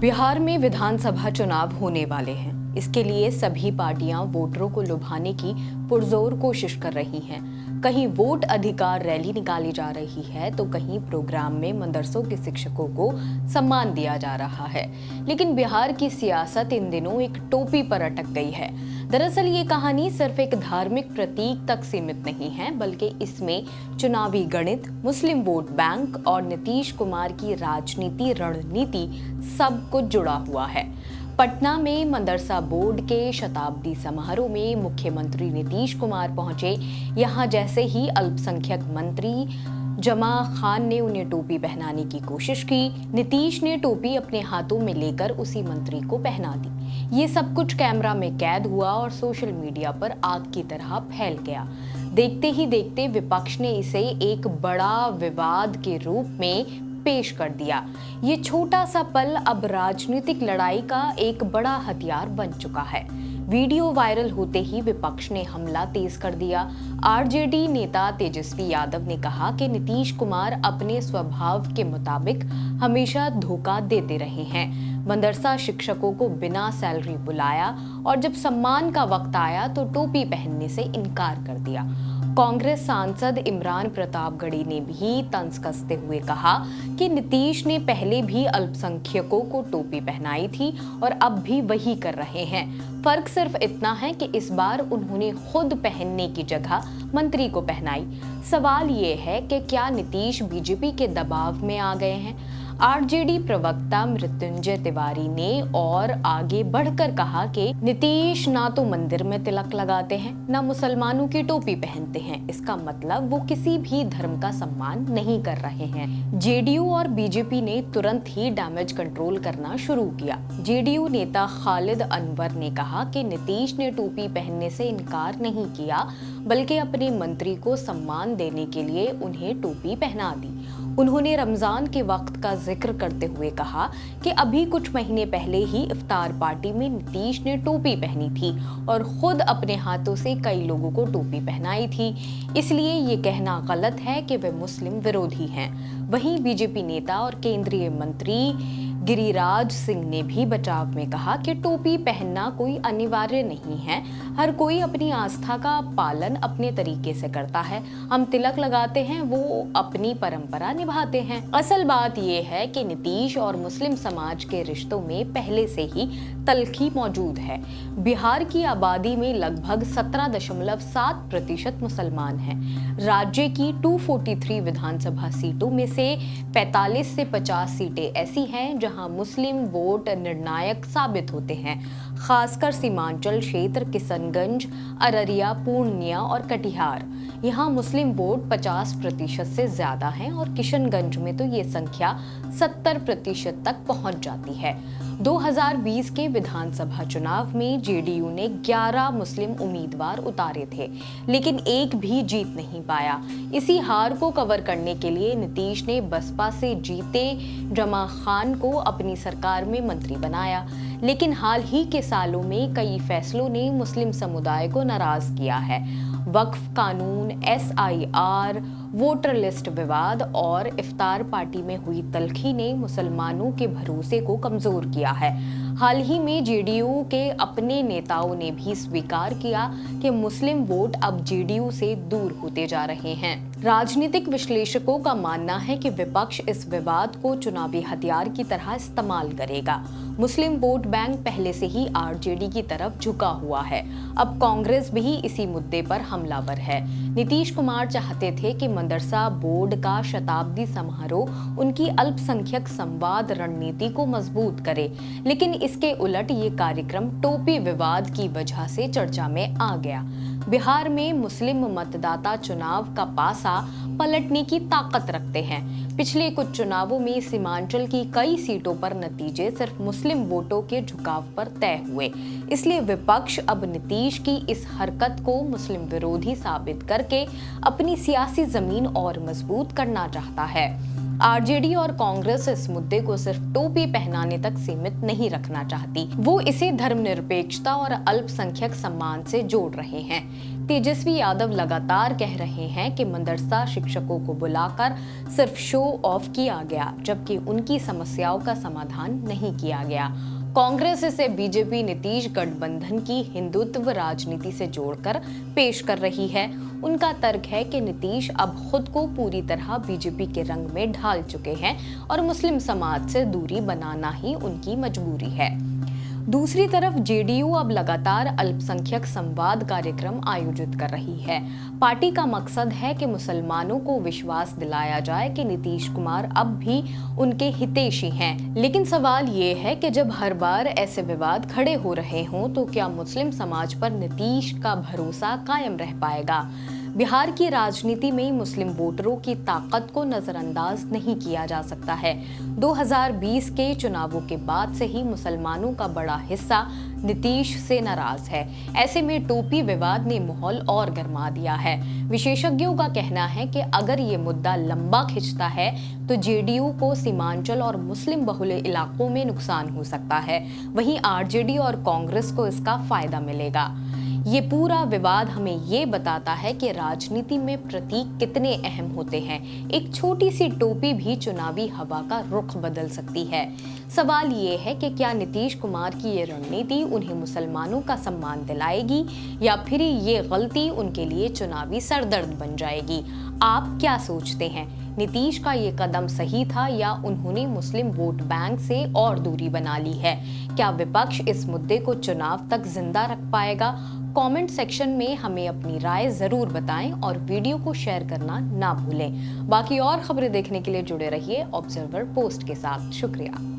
बिहार में विधानसभा चुनाव होने वाले हैं। इसके लिए सभी पार्टियां वोटरों को लुभाने की पुरजोर कोशिश कर रही हैं। कहीं वोट अधिकार रैली निकाली जा रही है तो कहीं प्रोग्राम में मदरसों के शिक्षकों को सम्मान दिया जा रहा है। लेकिन बिहार की सियासत इन दिनों एक टोपी पर अटक गई है। दरअसल ये कहानी सिर्फ एक धार्मिक प्रतीक तक सीमित नहीं है, बल्कि इसमें चुनावी गणित, मुस्लिम वोट बैंक और नीतीश कुमार की राजनीति रणनीति सब कुछ जुड़ा हुआ है। पटना में मदरसा बोर्ड के शताब्दी समारोह में मुख्यमंत्री नीतीश कुमार पहुंचे। यहां जैसे ही अल्पसंख्यक मंत्री जमा खान ने उन्हें टोपी पहनाने की कोशिश की, नीतीश ने टोपी अपने हाथों में लेकर उसी मंत्री को पहना दी। ये सब कुछ कैमरा में कैद हुआ और सोशल मीडिया पर आग की तरह फैल गया। देखते ही देखते विपक्ष ने इसे एक बड़ा विवाद के रूप में पेश कर दिया। ये छोटा सा पल अब राजनीतिक लड़ाई का एक बड़ा हथियार बन चुका है। वीडियो वायरल होते ही विपक्ष ने हमला तेज कर दिया। आरजेडी नेता तेजस्वी यादव ने कहा कि नीतीश कुमार अपने स्वभाव के मुताबिक हमेशा धोखा देते रहे हैं। मदरसा शिक्षकों को बिना सैलरी बुलाया और जब सम्मान का वक्त आया तो टोपी पहनने से इनकार कर दिया। कांग्रेस सांसद इमरान प्रतापगढ़ी ने भी तंज कसते हुए कहा कि नीतीश ने पहले भी अल्पसंख्यकों को टोपी पहनाई थी और अब भी वही कर रहे हैं। फर्क सिर्फ इतना है कि इस बार उन्होंने खुद पहनने की जगह मंत्री को पहनाई। सवाल ये है कि क्या नीतीश बीजेपी के दबाव में आ गए हैं? आरजेडी प्रवक्ता मृत्युंजय तिवारी ने और आगे बढ़कर कहा कि नीतीश ना तो मंदिर में तिलक लगाते हैं, ना मुसलमानों की टोपी पहनते हैं। इसका मतलब वो किसी भी धर्म का सम्मान नहीं कर रहे हैं। जेडीयू और बीजेपी ने तुरंत ही डैमेज कंट्रोल करना शुरू किया। जेडीयू नेता खालिद अनवर ने कहा कि नीतीश ने टोपी पहनने से इनकार नहीं किया, बल्कि अपने मंत्री को सम्मान देने के लिए उन्हें टोपी पहना दी। उन्होंने रमजान के वक्त का जिक्र करते हुए कहा कि अभी कुछ महीने पहले ही इफ्तार पार्टी में नीतीश ने टोपी पहनी थी और खुद अपने हाथों से कई लोगों को टोपी पहनाई थी। इसलिए ये कहना गलत है कि वे मुस्लिम विरोधी हैं। वहीं बीजेपी नेता और केंद्रीय मंत्री गिरिराज सिंह ने भी बचाव में कहा कि टोपी पहनना कोई अनिवार्य नहीं है। हर कोई अपनी आस्था का पालन अपने तरीके से करता है। हम तिलक लगाते हैं, वो अपनी परंपरा निभाते हैं। असल बात यह है कि नीतीश और मुस्लिम समाज के रिश्तों में पहले से ही तल्खी मौजूद है। बिहार की आबादी में लगभग 17.7% मुसलमान हैं। राज्य की 243 विधानसभा सीटों में से 45 से 50 सीटें ऐसी हैं जहां मुस्लिम वोट निर्णायक साबित होते हैं। खासकर सीमांचल क्षेत्र किशनगंज, अररिया, पूर्णिया और कटिहार, यहाँ मुस्लिम वोट 50% से ज्यादा हैं और किशनगंज में तो ये संख्या 70% तक पहुंच जाती है। 2020 के विधानसभा चुनाव में जेडीयू ने 11 मुस्लिम उम्मीदवार उतारे थे, लेकिन एक भी जीत नहीं पाया। इसी हार को कवर करने के लिए नीतीश ने बसपा से जीते जमा खान को अपनी सरकार में मंत्री बनाया। लेकिन हाल ही के सालों में कई फैसलों ने मुस्लिम समुदाय को नाराज किया है। वक्फ कानून, SIR, वोटर लिस्ट विवाद और इफ्तार पार्टी में हुई तल्खी ने मुसलमानों के भरोसे को कमजोर किया है। हाल ही में जेडीयू के अपने नेताओं ने भी स्वीकार किया कि मुस्लिम वोट अब जेडीयू से दूर होते जा रहे हैं। राजनीतिक विश्लेषकों का मानना है कि विपक्ष इस विवाद को चुनावी हथियार की तरह इस्तेमाल करेगा। मुस्लिम वोट बैंक पहले से ही आरजेडी की तरफ झुका हुआ है। अब कांग्रेस भी इसी मुद्दे पर हमलावर है। नीतीश कुमार चाहते थे कि मदरसा बोर्ड का शताब्दी समारोह उनकी अल्पसंख्यक संवाद रणनीति को मजबूत करे, लेकिन इसके उलट ये कार्यक्रम टोपी विवाद की वजह से चर्चा में आ गया। बिहार में मुस्लिम मतदाता चुनाव का पासा पलटने की ताकत रखते हैं। पिछले कुछ चुनावों में सीमांचल की कई सीटों पर नतीजे सिर्फ मुस्लिम वोटों के झुकाव पर तय हुए। इसलिए विपक्ष अब नीतीश की इस हरकत को मुस्लिम विरोधी साबित करके अपनी सियासी जमीन और मजबूत करना चाहता है। आरजेडी और कांग्रेस इस मुद्दे को सिर्फ टोपी पहनाने तक सीमित नहीं रखना चाहती। वो इसे धर्मनिरपेक्षता और अल्पसंख्यक सम्मान से जोड़ रहे हैं। तेजस्वी यादव लगातार कह रहे हैं कि मदरसा शिक्षकों को बुलाकर सिर्फ शो ऑफ किया गया, जबकि उनकी समस्याओं का समाधान नहीं किया गया। कांग्रेस इसे बीजेपी नीतीश गठबंधन की हिंदुत्व राजनीति से जोड़कर पेश कर रही है। उनका तर्क है कि नीतीश अब खुद को पूरी तरह बीजेपी के रंग में ढाल चुके हैं और मुस्लिम समाज से दूरी बनाना ही उनकी मजबूरी है। दूसरी तरफ जेडीयू अब लगातार अल्पसंख्यक संवाद कार्यक्रम आयोजित कर रही है। पार्टी का मकसद है कि मुसलमानों को विश्वास दिलाया जाए कि नीतीश कुमार अब भी उनके हितैषी हैं। लेकिन सवाल ये है कि जब हर बार ऐसे विवाद खड़े हो रहे हों तो क्या मुस्लिम समाज पर नीतीश का भरोसा कायम रह पाएगा? बिहार की राजनीति में मुस्लिम वोटरों की ताकत को नजरअंदाज नहीं किया जा सकता है। 2020 के चुनावों के बाद से ही मुसलमानों का बड़ा हिस्सा नीतीश से नाराज है। ऐसे में टोपी विवाद ने माहौल और गर्मा दिया है। विशेषज्ञों का कहना है कि अगर ये मुद्दा लंबा खिंचता है तो जेडीयू को सीमांचल और मुस्लिम बहुल इलाकों में नुकसान हो सकता है। वहीं आरजेडी और कांग्रेस को इसका फायदा मिलेगा। ये पूरा विवाद हमें ये बताता है कि राजनीति में प्रतीक कितने अहम होते हैं। एक छोटी सी टोपी भी चुनावी हवा का रुख बदल सकती है। सवाल ये है कि क्या नीतीश कुमार की ये रणनीति उन्हें मुसलमानों का सम्मान दिलाएगी या फिर ये गलती उनके लिए चुनावी सरदर्द बन जाएगी? आप क्या सोचते हैं? नीतीश का ये कदम सही था या उन्होंने मुस्लिम वोट बैंक से और दूरी बना ली है? क्या विपक्ष इस मुद्दे को चुनाव तक जिंदा रख पाएगा? कमेंट सेक्शन में हमें अपनी राय जरूर बताएं और वीडियो को शेयर करना ना भूलें। बाकी और खबरें देखने के लिए जुड़े रहिए ऑब्जर्वर पोस्ट के साथ। शुक्रिया।